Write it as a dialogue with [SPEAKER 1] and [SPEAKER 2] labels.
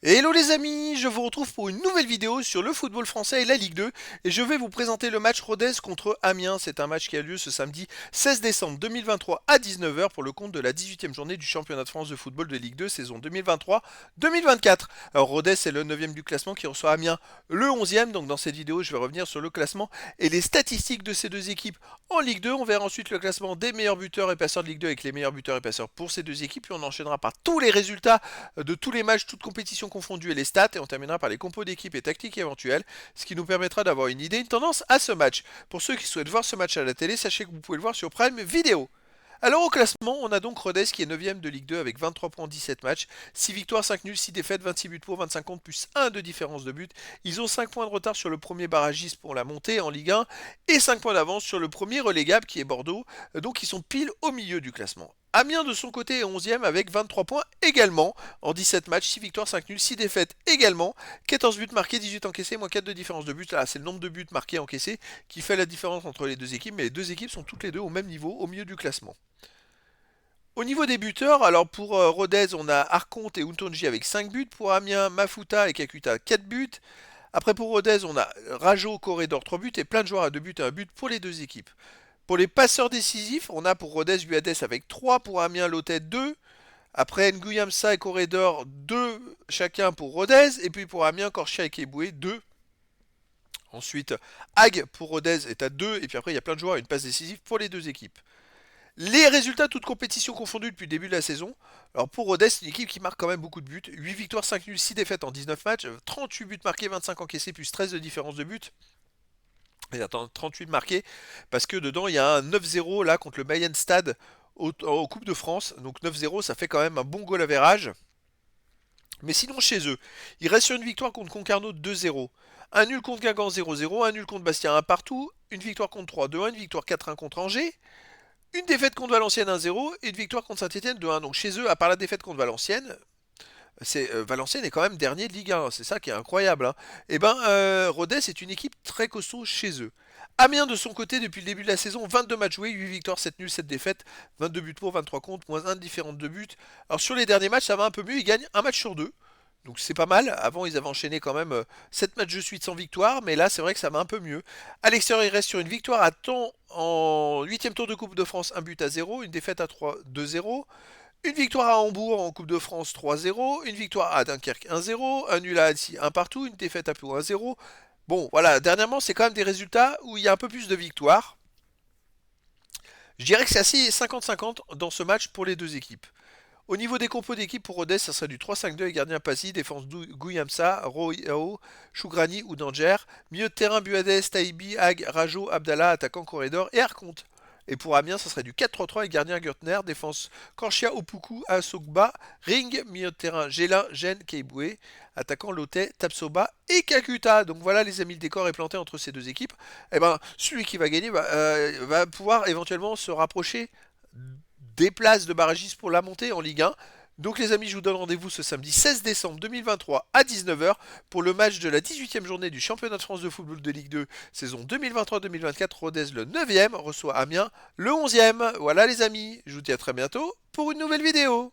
[SPEAKER 1] Hello les amis, je vous retrouve pour une nouvelle vidéo sur le football français et la Ligue 2 et je vais vous présenter le match Rodez contre Amiens. C'est un match qui a lieu ce samedi 16 décembre 2023 à 19 h pour le compte de la 18e journée du championnat de France de football de Ligue 2 saison 2023-2024. Alors Rodez c'est le 9e du classement qui reçoit Amiens le 11e, donc dans cette vidéo je vais revenir sur le classement et les statistiques de ces deux équipes en Ligue 2. On verra ensuite le classement des meilleurs buteurs et passeurs de Ligue 2 avec les meilleurs buteurs et passeurs pour ces deux équipes, puis on enchaînera par tous les résultats de tous les matchs, toutes compétitions confondues et les stats, et on terminera par les compos d'équipe et tactiques éventuelles, ce qui nous permettra d'avoir une idée, une tendance à ce match. Pour ceux qui souhaitent voir ce match à la télé, sachez que vous pouvez le voir sur Prime Vidéo. Alors au classement, on a donc Rodez qui est 9ème de Ligue 2 avec 23 points en 17 matchs, 6 victoires, 5 nuls, 6 défaites, 26 buts pour, 25 contre, plus 1 de différence de but. Ils ont 5 points de retard sur le premier barragiste pour la montée en Ligue 1 et 5 points d'avance sur le premier relégable qui est Bordeaux, donc ils sont pile au milieu du classement. Amiens de son côté est 11ème avec 23 points également, en 17 matchs, 6 victoires, 5 nuls, 6 défaites également, 14 buts marqués, 18 encaissés, moins 4 de différence de but. Là, c'est le nombre de buts marqués et encaissés qui fait la différence entre les deux équipes, mais les deux équipes sont toutes les deux au même niveau, au milieu du classement. Au niveau des buteurs, alors pour Rodez, on a Arconte et Untonji avec 5 buts. Pour Amiens, Mafuta et Kakuta 4 buts. Après pour Rodez, on a Rajo, Corredor 3 buts et plein de joueurs à 2 buts et 1 but pour les deux équipes. Pour les passeurs décisifs, on a pour Rodez Buades avec 3, pour Amiens Lotet 2. Après Nguyamsa et Corredor 2 chacun pour Rodez. Et puis pour Amiens, Korchia et Keboué 2. Ensuite, Ag pour Rodez est à 2. Et puis après, il y a plein de joueurs à une passe décisive pour les deux équipes. Les résultats, toutes compétitions confondues depuis le début de la saison. Alors pour Rodez, c'est une équipe qui marque quand même beaucoup de buts. 8 victoires, 5 nuls, 6 défaites en 19 matchs. 38 buts marqués, 25 encaissés, plus 13 de différence de but. Et attends, 38 marqués, parce que dedans, il y a un 9-0 là contre le Mayenne Stade au Coupe de France. Donc 9-0, ça fait quand même un bon goal average. Mais sinon, chez eux, ils restent sur une victoire contre Concarneau 2-0. Un nul contre Guingamp 0-0, un nul contre Bastia 1 partout, une victoire contre 3 2-1, une victoire 4-1 contre Angers, une défaite contre Valenciennes 1-0 et une victoire contre Saint-Etienne 2-1. Donc chez eux, à part la défaite contre Valenciennes, Valenciennes est quand même dernier de Ligue 1, c'est ça qui est incroyable, hein. Et ben Rodez est une équipe très costaud chez eux. Amiens de son côté, depuis le début de la saison, 22 matchs joués, 8 victoires, 7 nuls, 7 défaites, 22 buts pour, 23 contre, moins 1 de différence de but. Alors sur les derniers matchs, ça va un peu mieux, ils gagnent un match sur deux. Donc c'est pas mal. Avant, ils avaient enchaîné quand même 7 matchs de suite sans victoire, mais là, c'est vrai que ça va un peu mieux. À l'extérieur, ils restent sur une victoire à temps en 8 tour de Coupe de France, un but à 0, une défaite à 3, 2-0. Une victoire à Hambourg en Coupe de France 3-0, une victoire à Dunkerque 1-0, un nul à Annecy 1 partout, une défaite à Pau 1-0. Bon, voilà, dernièrement, c'est quand même des résultats où il y a un peu plus de victoires. Je dirais que c'est assez 50-50 dans ce match pour les deux équipes. Au niveau des compos d'équipe pour Rodez, ça serait du 3-5-2 et gardien Passy, défense Gouyamsa, Royao, Chougrani ou Danger, milieu de terrain Buades, Taïbi, Ag, Rajo, Abdallah, attaquant Corridor et Arconte. Et pour Amiens, ça serait du 4-3-3 et gardien Gürtner, défense Korchia, Opoku, Asogba, Ring, milieu de terrain Gélin, Gen, Keiboué, attaquant Lotet, Tapsoba et Kakuta. Donc voilà les amis, le décor est planté entre ces deux équipes. Et ben celui qui va gagner va pouvoir éventuellement se rapprocher des places de barragistes pour la montée en Ligue 1. Donc les amis, je vous donne rendez-vous ce samedi 16 décembre 2023 à 19 h pour le match de la 18e journée du championnat de France de football de Ligue 2 saison 2023-2024. Rodez le 9e reçoit Amiens le 11e. Voilà les amis, je vous dis à très bientôt pour une nouvelle vidéo.